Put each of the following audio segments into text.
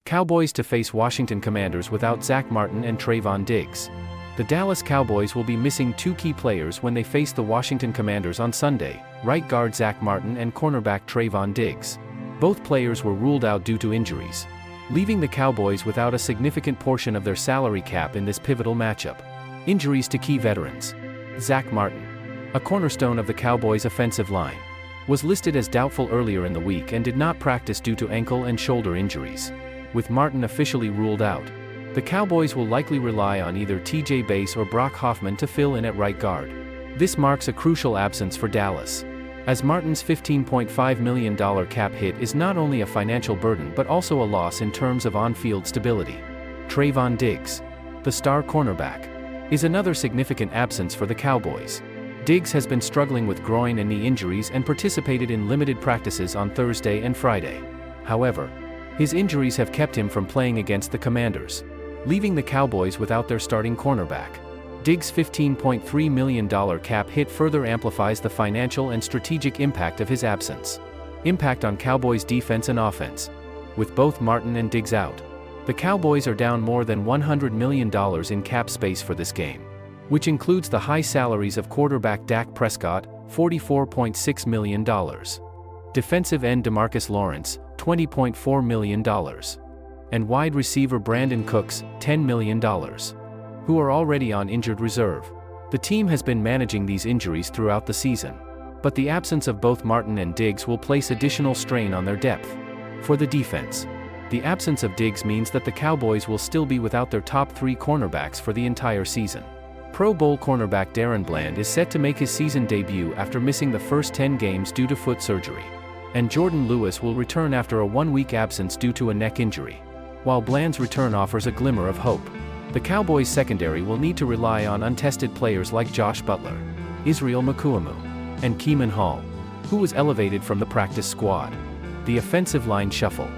Cowboys to face Washington Commanders without Zack Martin and Trevon Diggs. The Dallas Cowboys will be missing two key players when they face the Washington Commanders on Sunday, right guard Zack Martin and cornerback Trevon Diggs. Both players were ruled out due to injuries, leaving the Cowboys without a significant portion of their salary cap in this pivotal matchup. Injuries to key veterans. Zack Martin, a cornerstone of the Cowboys' offensive line, was listed as doubtful earlier in the week and did not practice due to ankle and shoulder injuries. With Martin officially ruled out, the Cowboys will likely rely on either TJ Bass or Brock Hoffman to fill in at right guard. This marks a crucial absence for Dallas, as Martin's $15.5 million cap hit is not only a financial burden but also a loss in terms of on-field stability. Trevon Diggs, the star cornerback, is another significant absence for the Cowboys. Diggs has been struggling with groin and knee injuries and participated in limited practices on Thursday and Friday. However, his injuries have kept him from playing against the Commanders, leaving the Cowboys without their starting cornerback. Diggs' $15.3 million cap hit further amplifies the financial and strategic impact of his absence. Impact on Cowboys' defense and offense. With both Martin and Diggs out, the Cowboys are down more than $100 million in cap space for this game, which includes the high salaries of quarterback Dak Prescott, $44.6 million. Defensive end DeMarcus Lawrence, $20.4 million. And wide receiver Brandin Cooks, $10 million. Who are already on injured reserve. The team has been managing these injuries throughout the season, but the absence of both Martin and Diggs will place additional strain on their depth. For the defense, the absence of Diggs means that the Cowboys will still be without their top three cornerbacks for the entire season. Pro Bowl cornerback DaRon Bland is set to make his season debut after missing the first 10 games due to foot surgery, and Jourdan Lewis will return after a one-week absence due to a neck injury. While Bland's return offers a glimmer of hope, the Cowboys' secondary will need to rely on untested players like Josh Butler, Israel Mukuamu, and Keeman Hall, who was elevated from the practice squad. The offensive line shuffle.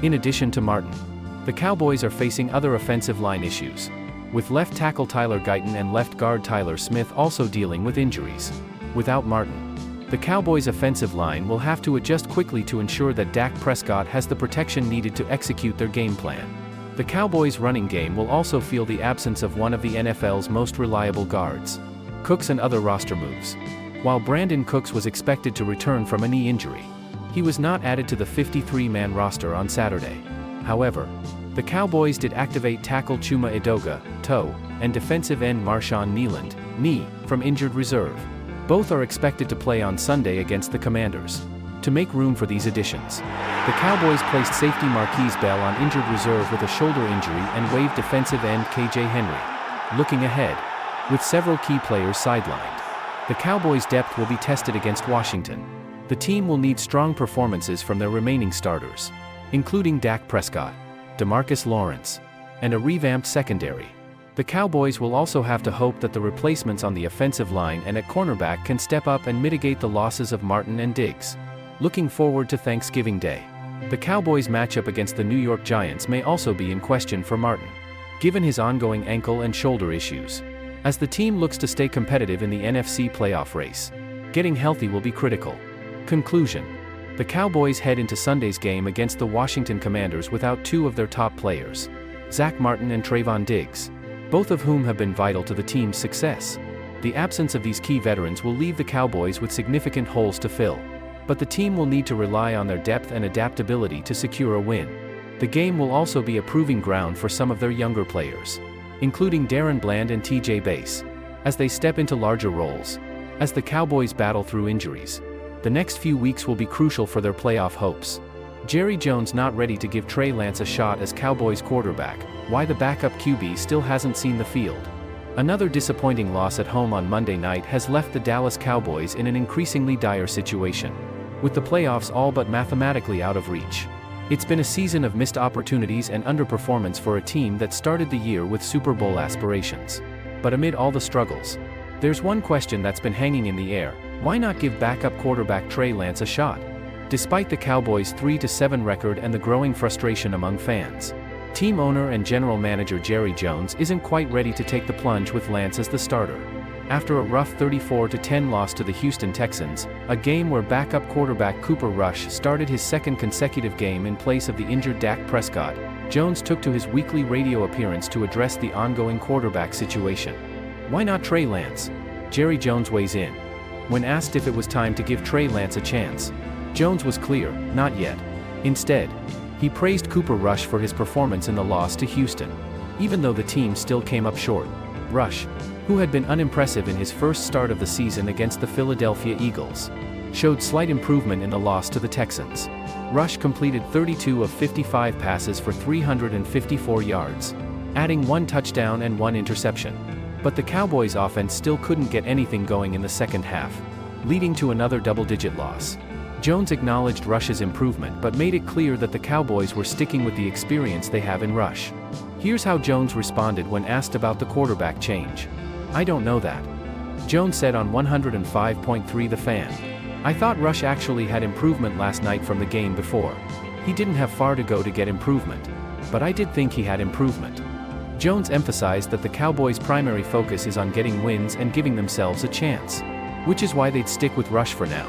In addition to Martin, the Cowboys are facing other offensive line issues, with left tackle Tyler Guyton and left guard Tyler Smith also dealing with injuries. Without Martin, the Cowboys' offensive line will have to adjust quickly to ensure that Dak Prescott has the protection needed to execute their game plan. The Cowboys' running game will also feel the absence of one of the NFL's most reliable guards. Cooks and other roster moves. While Brandin Cooks was expected to return from a knee injury, he was not added to the 53-man roster on Saturday. However, the Cowboys did activate tackle Chuma Edoga, toe, and defensive end Marshawn Kneeland, knee, from injured reserve. Both are expected to play on Sunday against the Commanders. To make room for these additions, the Cowboys placed safety Marquise Bell on injured reserve with a shoulder injury and waived defensive end KJ Henry. Looking ahead, with several key players sidelined, the Cowboys' depth will be tested against Washington. The team will need strong performances from their remaining starters, including Dak Prescott, DeMarcus Lawrence, and a revamped secondary. The Cowboys will also have to hope that the replacements on the offensive line and at cornerback can step up and mitigate the losses of Martin and Diggs. Looking forward to Thanksgiving Day. The Cowboys' matchup against the New York Giants may also be in question for Martin, given his ongoing ankle and shoulder issues. As the team looks to stay competitive in the NFC playoff race, getting healthy will be critical. Conclusion. The Cowboys head into Sunday's game against the Washington Commanders without two of their top players, Zack Martin and Trevon Diggs, both of whom have been vital to the team's success. The absence of these key veterans will leave the Cowboys with significant holes to fill, but the team will need to rely on their depth and adaptability to secure a win. The game will also be a proving ground for some of their younger players, including DaRon Bland and TJ Bass, as they step into larger roles. As the Cowboys battle through injuries, the next few weeks will be crucial for their playoff hopes. Jerry Jones not ready to give Trey Lance a shot as Cowboys quarterback, why the backup QB still hasn't seen the field. Another disappointing loss at home on Monday night has left the Dallas Cowboys in an increasingly dire situation, with the playoffs all but mathematically out of reach. It's been a season of missed opportunities and underperformance for a team that started the year with Super Bowl aspirations. But amid all the struggles, there's one question that's been hanging in the air: why not give backup quarterback Trey Lance a shot? Despite the Cowboys' 3-7 record and the growing frustration among fans, team owner and general manager Jerry Jones isn't quite ready to take the plunge with Lance as the starter. After a rough 34-10 loss to the Houston Texans, a game where backup quarterback Cooper Rush started his second consecutive game in place of the injured Dak Prescott, Jones took to his weekly radio appearance to address the ongoing quarterback situation. Why not Trey Lance? Jerry Jones weighs in. When asked if it was time to give Trey Lance a chance, Jones was clear, not yet. Instead, he praised Cooper Rush for his performance in the loss to Houston. Even though the team still came up short, Rush, who had been unimpressive in his first start of the season against the Philadelphia Eagles, showed slight improvement in the loss to the Texans. Rush completed 32 of 55 passes for 354 yards, adding 1 touchdown and 1 interception. But the Cowboys' offense still couldn't get anything going in the second half, leading to another double-digit loss. Jones acknowledged Rush's improvement but made it clear that the Cowboys were sticking with the experience they have in Rush. Here's how Jones responded when asked about the quarterback change. "I don't know that." Jones said on 105.3 The Fan. "I thought Rush actually had improvement last night from the game before. He didn't have far to go to get improvement. But I did think he had improvement." Jones emphasized that the Cowboys' primary focus is on getting wins and giving themselves a chance, which is why they'd stick with Rush for now,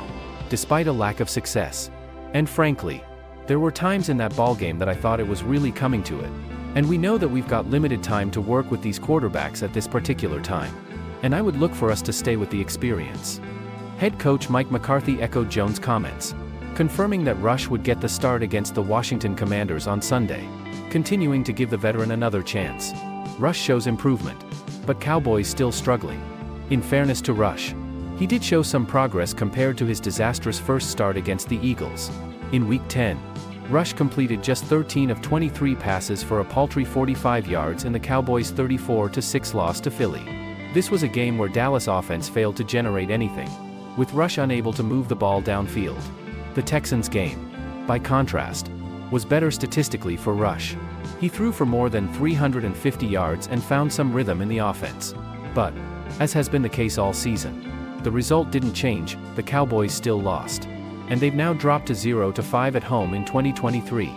despite a lack of success. "And frankly, there were times in that ballgame that I thought it was really coming to it. And we know that we've got limited time to work with these quarterbacks at this particular time. And I would look for us to stay with the experience." Head coach Mike McCarthy echoed Jones' comments, confirming that Rush would get the start against the Washington Commanders on Sunday, continuing to give the veteran another chance. Rush shows improvement, but Cowboys still struggling. In fairness to Rush, he did show some progress compared to his disastrous first start against the Eagles. In Week 10, Rush completed just 13 of 23 passes for a paltry 45 yards in the Cowboys' 34-6 loss to Philly. This was a game where Dallas offense failed to generate anything, with Rush unable to move the ball downfield. The Texans game, by contrast, was better statistically for Rush. He threw for more than 350 yards and found some rhythm in the offense. But, as has been the case all season, the result didn't change. The Cowboys still lost. And they've now dropped to 0-5 at home in 2023.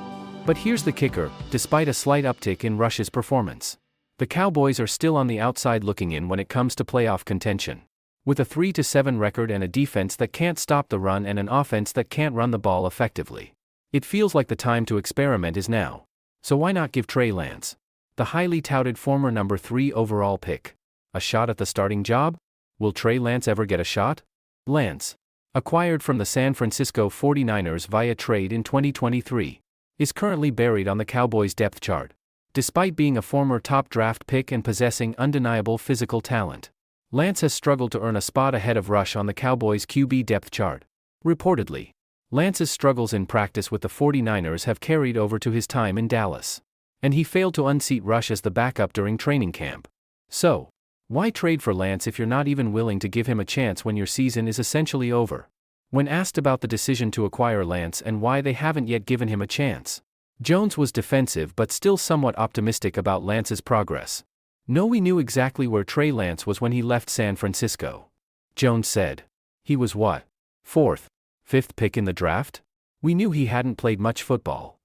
But here's the kicker: despite a slight uptick in Rush's performance, the Cowboys are still on the outside looking in when it comes to playoff contention. With a 3-7 record and a defense that can't stop the run and an offense that can't run the ball effectively, it feels like the time to experiment is now. So why not give Trey Lance, the highly touted former number 3 overall pick, a shot at the starting job? Will Trey Lance ever get a shot? Lance, acquired from the San Francisco 49ers via trade in 2023, is currently buried on the Cowboys' depth chart. Despite being a former top draft pick and possessing undeniable physical talent, Lance has struggled to earn a spot ahead of Rush on the Cowboys' QB depth chart. Reportedly, Lance's struggles in practice with the 49ers have carried over to his time in Dallas, and he failed to unseat Rush as the backup during training camp. So, why trade for Lance if you're not even willing to give him a chance when your season is essentially over? When asked about the decision to acquire Lance and why they haven't yet given him a chance, Jones was defensive but still somewhat optimistic about Lance's progress. "No, we knew exactly where Trey Lance was when he left San Francisco," Jones said. "He was what? 4th, 5th pick in the draft? We knew he hadn't played much football."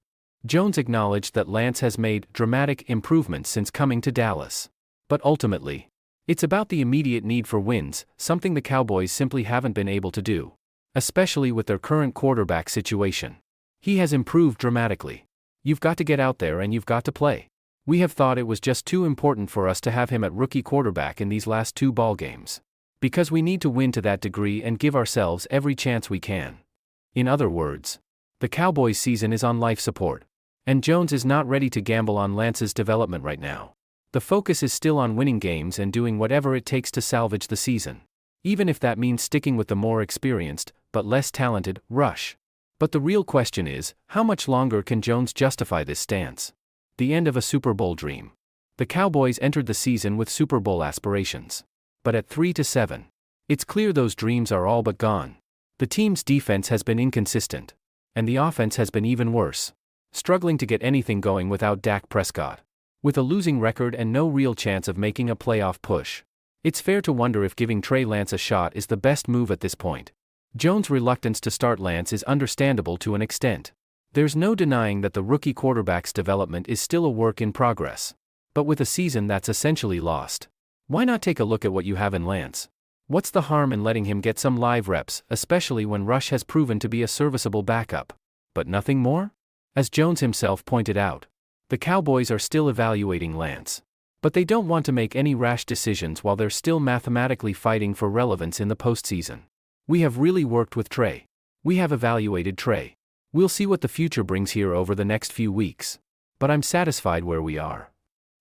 Jones acknowledged that Lance has made dramatic improvements since coming to Dallas. But ultimately, it's about the immediate need for wins, something the Cowboys simply haven't been able to do, especially with their current quarterback situation. "He has improved dramatically. You've got to get out there and you've got to play. We have thought it was just too important for us to have him at rookie quarterback in these last 2 ball games, because we need to win to that degree and give ourselves every chance we can." In other words, the Cowboys' season is on life support, and Jones is not ready to gamble on Lance's development right now. The focus is still on winning games and doing whatever it takes to salvage the season, even if that means sticking with the more experienced, but less talented, Rush. But the real question is, how much longer can Jones justify this stance? The end of a Super Bowl dream. The Cowboys entered the season with Super Bowl aspirations. But at 3-7, it's clear those dreams are all but gone. The team's defense has been inconsistent, and the offense has been even worse, struggling to get anything going without Dak Prescott. With a losing record and no real chance of making a playoff push, it's fair to wonder if giving Trey Lance a shot is the best move at this point. Jones' reluctance to start Lance is understandable to an extent. There's no denying that the rookie quarterback's development is still a work in progress. But with a season that's essentially lost, why not take a look at what you have in Lance? What's the harm in letting him get some live reps, especially when Rush has proven to be a serviceable backup? But nothing more? As Jones himself pointed out, The Cowboys are still evaluating Lance. But they don't want to make any rash decisions while they're still mathematically fighting for relevance in the postseason. We have really worked with Trey. We have evaluated Trey. We'll see what the future brings here over the next few weeks. But I'm satisfied where we are.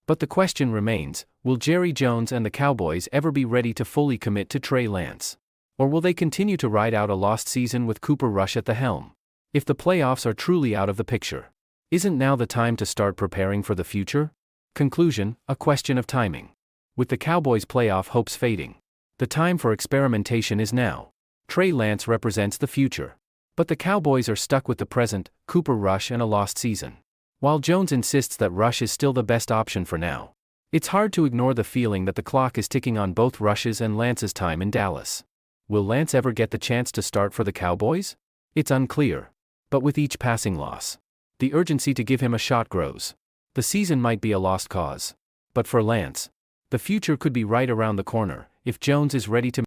But the question remains, will Jerry Jones and the Cowboys ever be ready to fully commit to Trey Lance? Or will they continue to ride out a lost season with Cooper Rush at the helm? If the playoffs are truly out of the picture, isn't now the time to start preparing for the future? Conclusion, a question of timing. With the Cowboys' playoff hopes fading, the time for experimentation is now. Trey Lance represents the future. But the Cowboys are stuck with the present, Cooper Rush and a lost season. While Jones insists that Rush is still the best option for now, it's hard to ignore the feeling that the clock is ticking on both Rush's and Lance's time in Dallas. Will Lance ever get the chance to start for the Cowboys? It's unclear. But with each passing loss, the urgency to give him a shot grows. The season might be a lost cause. But for Lance, the future could be right around the corner, if Jones is ready to